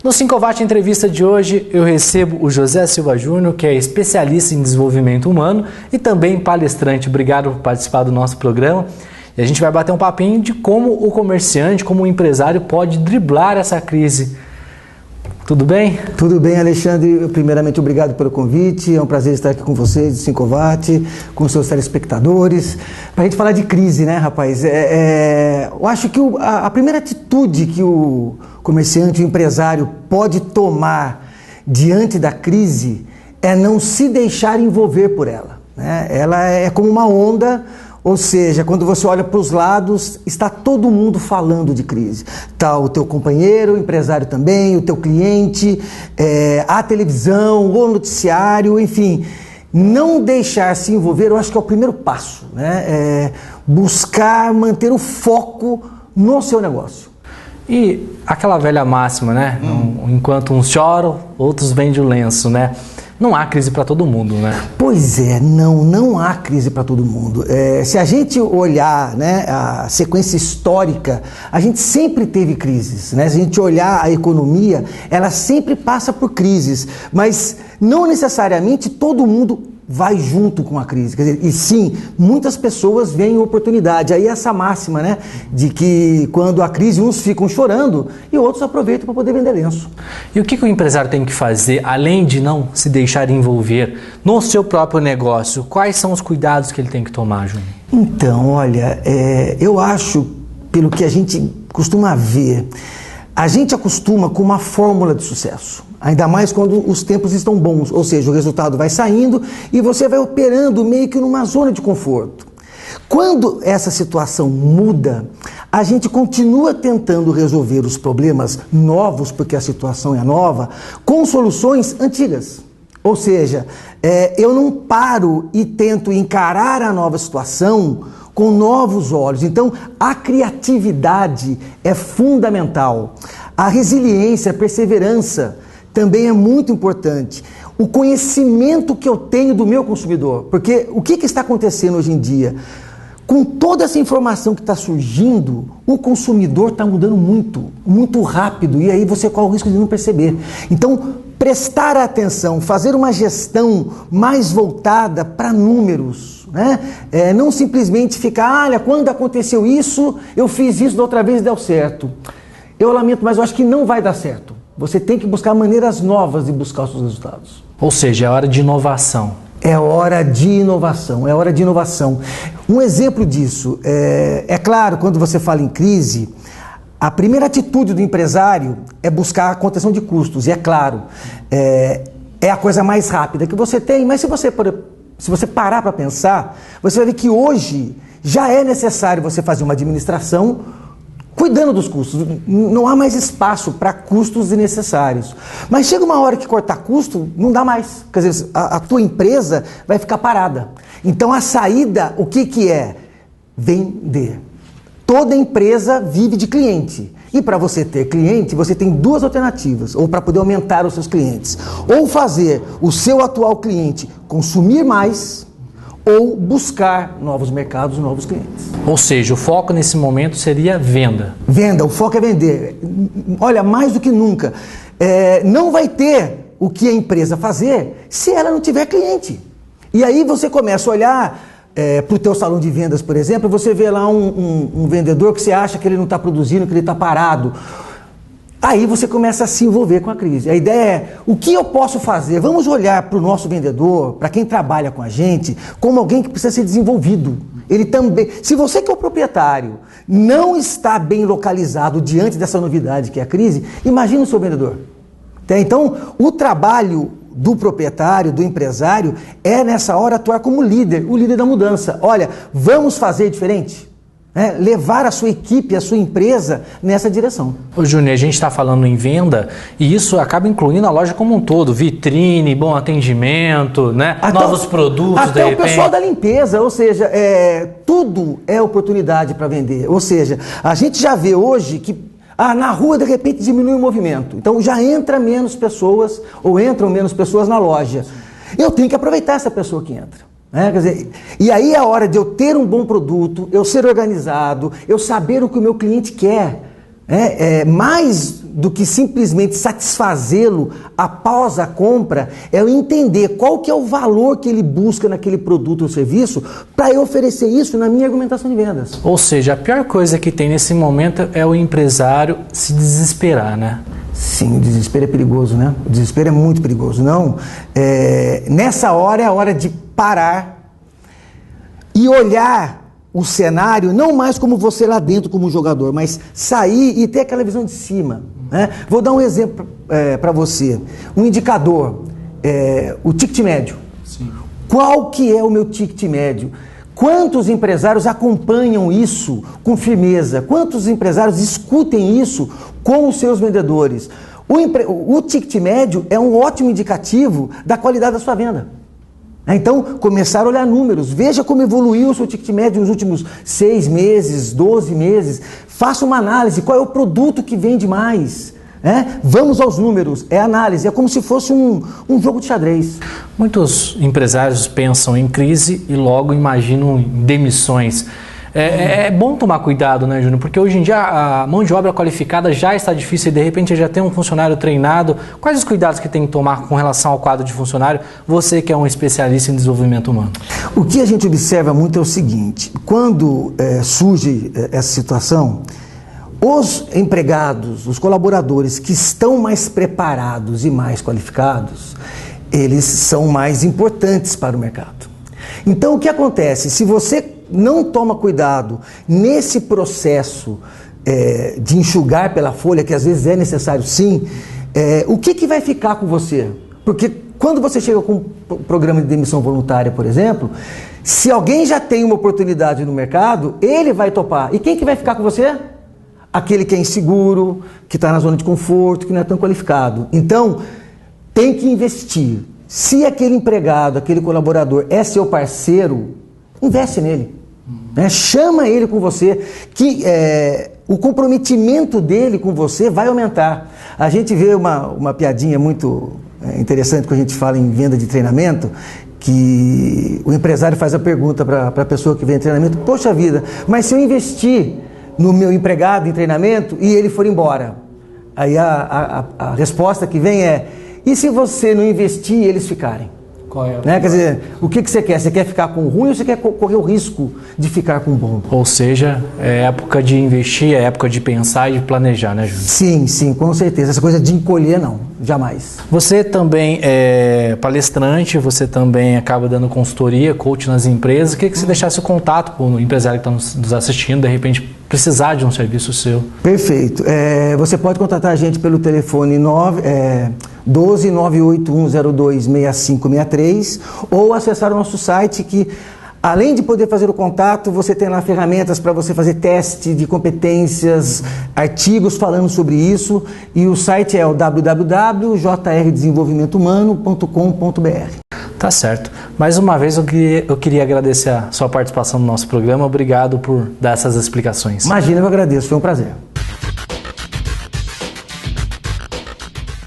No 5watt Entrevista de hoje, eu recebo o José Silva Júnior, que é especialista em desenvolvimento humano e também palestrante. Obrigado por participar do nosso programa. E a gente vai bater um papinho de como o comerciante, como o empresário pode driblar essa crise. Tudo bem? Tudo bem, Alexandre. Primeiramente, obrigado pelo convite. É um prazer estar aqui com vocês, do 5watt, com seus telespectadores. Para a gente falar de crise, né, rapaz? Eu acho que a primeira atitude que o comerciante, o empresário pode tomar diante da crise é não se deixar envolver por ela, né? Ela é como uma onda. Ou seja, quando você olha para os lados, está todo mundo falando de crise. Está o teu companheiro, o empresário também, o teu cliente, a televisão, o noticiário, enfim. Não deixar se envolver, eu acho que é o primeiro passo, né? Buscar manter o foco no seu negócio. E aquela velha máxima, né? Enquanto uns choram, outros vendem o lenço, né? Não há crise para todo mundo, né? Pois é, não há crise para todo mundo. Se a gente olhar, né, a sequência histórica, a gente sempre teve crises, né? Se a gente olhar a economia, ela sempre passa por crises, mas não necessariamente todo mundo vai junto com a crise. Quer dizer, e sim, muitas pessoas veem oportunidade. Aí essa máxima, né, de que quando há crise, uns ficam chorando e outros aproveitam para poder vender lenço. E o que o empresário tem que fazer, além de não se deixar envolver no seu próprio negócio? Quais são os cuidados que ele tem que tomar, Júnior? Então, olha, eu acho, pelo que a gente costuma ver, a gente acostuma com uma fórmula de sucesso. Ainda mais quando os tempos estão bons, ou seja, o resultado vai saindo e você vai operando meio que numa zona de conforto. Quando essa situação muda, a gente continua tentando resolver os problemas novos, porque a situação é nova, com soluções antigas. Ou seja, eu não paro e tento encarar a nova situação com novos olhos. Então, a criatividade é fundamental. A resiliência, a perseverança também é muito importante. O conhecimento que eu tenho do meu consumidor. Porque o que está acontecendo hoje em dia? Com toda essa informação que está surgindo, o consumidor está mudando muito rápido. E aí você corre o risco de não perceber. Então, prestar atenção, fazer uma gestão mais voltada para números, né? Não simplesmente ficar, olha, quando aconteceu isso, eu fiz isso da outra vez e deu certo. Eu lamento, mas eu acho que não vai dar certo. Você tem que buscar maneiras novas de buscar os seus resultados. Ou seja, é hora de inovação. É hora de inovação, é hora de inovação. Um exemplo disso, é claro, quando você fala em crise, a primeira atitude do empresário é buscar a contenção de custos. E é claro, é a coisa mais rápida que você tem, mas se você parar para pensar, você vai ver que hoje já é necessário você fazer uma administração cuidando dos custos. Não há mais espaço para custos desnecessários. Mas chega uma hora que cortar custo, não dá mais. Quer dizer, a tua empresa vai ficar parada. Então a saída, o que é? Vender. Toda empresa vive de cliente. E para você ter cliente, você tem duas alternativas, ou para poder aumentar os seus clientes. Ou fazer o seu atual cliente consumir mais, ou buscar novos mercados, novos clientes. Ou seja, o foco nesse momento seria venda. Venda, o foco é vender. Olha, mais do que nunca, não vai ter o que a empresa fazer se ela não tiver cliente. E aí você começa a olhar para o teu salão de vendas, por exemplo, você vê lá um vendedor que você acha que ele não está produzindo, que ele está parado. Aí você começa a se envolver com a crise. A ideia é, o que eu posso fazer? Vamos olhar para o nosso vendedor, para quem trabalha com a gente, como alguém que precisa ser desenvolvido. Ele também, se você que é o proprietário não está bem localizado diante dessa novidade que é a crise, imagina o seu vendedor. Então, o trabalho do proprietário, do empresário, é nessa hora atuar como líder, o líder da mudança. Olha, vamos fazer diferente? Levar a sua equipe, a sua empresa nessa direção. Ô Júnior, a gente está falando em venda e isso acaba incluindo a loja como um todo, vitrine, bom atendimento, né? Novos produtos, até o pessoal da limpeza, ou seja, tudo é oportunidade para vender. Ou seja, a gente já vê hoje que na rua de repente diminui o movimento, então já entra menos pessoas ou entram menos pessoas na loja. Eu tenho que aproveitar essa pessoa que entra. Quer dizer, e aí é a hora de eu ter um bom produto, eu ser organizado, eu saber o que o meu cliente quer. Mais do que simplesmente satisfazê-lo após a compra, é eu entender qual que é o valor que ele busca naquele produto ou serviço para eu oferecer isso na minha argumentação de vendas. Ou seja, a pior coisa que tem nesse momento é o empresário se desesperar, né? Sim, o desespero é perigoso, né? O desespero é muito perigoso. Não, nessa hora é a hora de parar e olhar o cenário, não mais como você lá dentro, como jogador, mas sair e ter aquela visão de cima, né? Vou dar um exemplo para você. Um indicador, o ticket médio. Sim. Qual que é o meu ticket médio? Quantos empresários acompanham isso com firmeza? Quantos empresários escutem isso com os seus vendedores? O ticket médio é um ótimo indicativo da qualidade da sua venda. Então, começar a olhar números, veja como evoluiu o seu ticket médio nos últimos 6 meses, 12 meses, faça uma análise, qual é o produto que vende mais, Vamos aos números, é análise, é como se fosse um jogo de xadrez. Muitos empresários pensam em crise e logo imaginam demissões. É bom tomar cuidado, né, Júnior? Porque hoje em dia a mão de obra qualificada já está difícil e de repente já tem um funcionário treinado. Quais os cuidados que tem que tomar com relação ao quadro de funcionário? Você que é um especialista em desenvolvimento humano. O que a gente observa muito é o seguinte: quando surge essa situação, os empregados, os colaboradores que estão mais preparados e mais qualificados, eles são mais importantes para o mercado. Então, o que acontece? Se você não toma cuidado nesse processo de enxugar pela folha, que às vezes é necessário sim, o que vai ficar com você? Porque quando você chega com um programa de demissão voluntária, por exemplo, se alguém já tem uma oportunidade no mercado, ele vai topar. E quem que vai ficar com você? Aquele que é inseguro, que está na zona de conforto, que não é tão qualificado. Então, tem que investir. Se aquele empregado, aquele colaborador é seu parceiro, investe nele. Chama ele com você, que o comprometimento dele com você vai aumentar. A gente vê uma piadinha muito interessante quando a gente fala em venda de treinamento, que o empresário faz a pergunta para a pessoa que vem em treinamento: poxa vida, mas se eu investir no meu empregado em treinamento e ele for embora? Aí a resposta que vem é: e se você não investir e eles ficarem? Qual é? Quer dizer, o que você quer? Você quer ficar com o ruim ou você quer correr o risco de ficar com o bom? Ou seja, é época de investir, é época de pensar e de planejar, né, Júnior? Sim, sim, com certeza. Essa coisa de encolher, não, jamais. Você também é palestrante, você também acaba dando consultoria, coach nas empresas. Queria que você deixasse o contato para o empresário que está nos assistindo, de repente precisar de um serviço seu. Perfeito. Você pode contatar a gente pelo telefone 12-98102-6563 ou acessar o nosso site, que além de poder fazer o contato, você tem lá ferramentas para você fazer teste de competências, artigos falando sobre isso, e o site é o www.jrdesenvolvimentohumano.com.br. Tá certo. Mais uma vez eu queria agradecer a sua participação no nosso programa. Obrigado por dar essas explicações. Imagina, eu agradeço, foi um prazer.